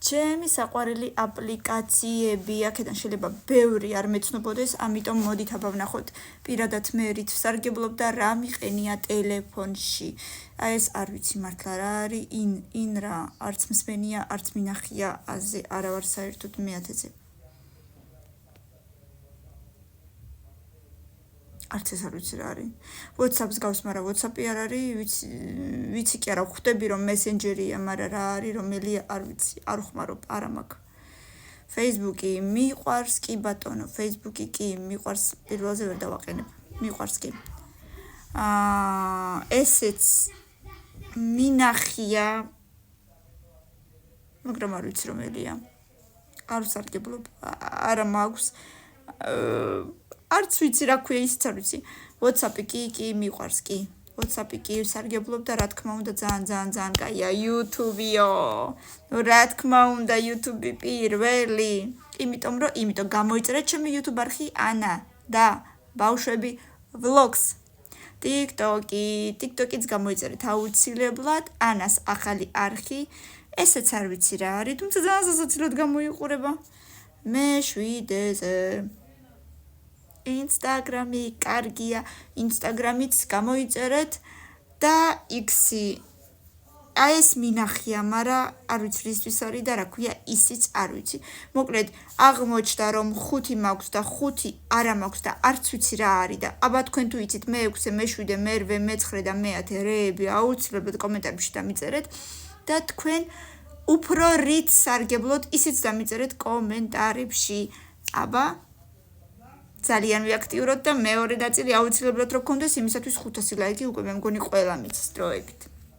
ჩემი საყვარელი აპლიკაციები, აქედან შეიძლება ბევრი არ მეცნობოდეს, ამიტომ მოდით აბა ვნახოთ პირადად მე რით ვსარგებლობ და რა მიყენია ტელეფონში. აი ეს არ ვიცი მართლა რა არის, in რა, არც მსმენია, არც მინახია, აზე არა ვარ საერთოდ მეათეზე. არც ეს არ ვიცი რა არის. WhatsApp-ს გავს, მაგრამ WhatsApp-ი არ არის, ვიცი კი არა, ხვდები რომ მესენჯერია, მაგრამ რა არის, რომელია, არ ვიცი, არ ხმარობ, არა მაქვს. Facebook-ი მიყვარს, კი ბატონო, Facebook-ი კი მიყვარს, პირველზე ვერ დავაყენებ, მიყვარს კი. ესეც მინახია, მაგრამ არ ვიცი რომელია. არ ვსარგებლობ, არა მაქვს. არც ვიცი რა ქვია, ისიც არ ვიცი. WhatsApp-ი კი მიყვარს კი. WhatsApp-ი კი ვსარგებლობ და რა თქმა უნდა ძალიან კაია YouTube-იო. რა თქმა უნდა YouTube-ი პირველი. იმიტომ გამოიწერეთ ჩემი YouTube არხი ანა და ბავშვები vlogs. TikTok-იც გამოიწერეთ აუცილებლად ანას ახალი არხი. ესეც არ ვიცი რა არის, თუმცა ძალიან სასაცილოდ გამოიყურება. მე7-ზე Instagram-ი კარგია, Instagram-იც გამოიწერეთ და X-ი. აი ეს მინახია, მაგრამ არ ვიცი რისთვის არის და რა ქვია, ისიც არ ვიცი. მოკლედ, აღმოჩნდა რომ 5 მაქვს და 5 არა მაქვს და არც ვიცი რა არის და აბა თქვენ თუ იცით მე6, მე7, მე8, მე9 და მე10 რეები აუცილებლად კომენტარებში დამიწერეთ და თქვენ უფრო რით სარგებლოთ, ისიც დამიწერეთ კომენტარებში. აბა ძალიან ვიაქტიუროთ და მეორე ნაწილი აუცილებლად რო გქონდეს იმისათვის 500 ლაიქი უკვე მე მგონი ყველა მიცის დროებით.